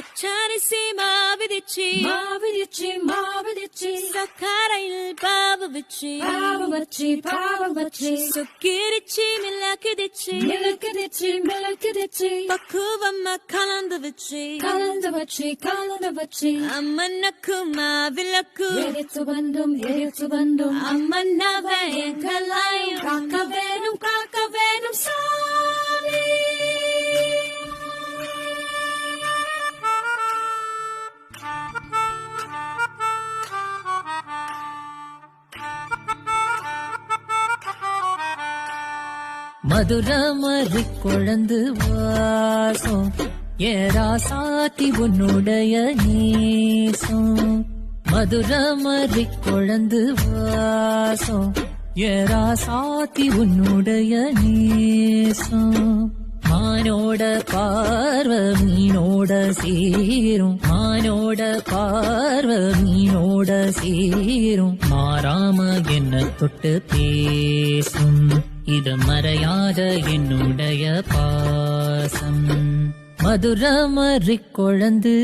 பச்சரிசி மாவிதிச்சி மாவிதிச்சி மாவிதிச்சி சக்கரையில் பாவு வச்சி பாவு வச்சி பாவு வச்சி சுக்கிரிச்சி மிளகுதிச்சி மிளகுதிச்சி மிளகுதிச்சி பக்குவம்மா கலந்து வச்சி கலந்து வச்சி கலந்து வச்சி அம்மனுக்கு மாவிளக்கு எரித்து வந்தும் அம்மன்னவே எங்களாயும் காக்க வேணும் சாமி. மதுரமரி குழந்து வாசம் ஏரா சாத்தி உன்னுடைய நேசம். மதுரமரி குழந்து வாசம் ஏரா சாத்தி உன்னுடைய நேசம். மானோட பார்வ மீனோட சேரும் மானோட பார்வ மீனோட சேரும் மாறாம என்ன தொட்டு பேசும் இது மறையாத என்னுடைய பாசம். மதுரமரி குழந்து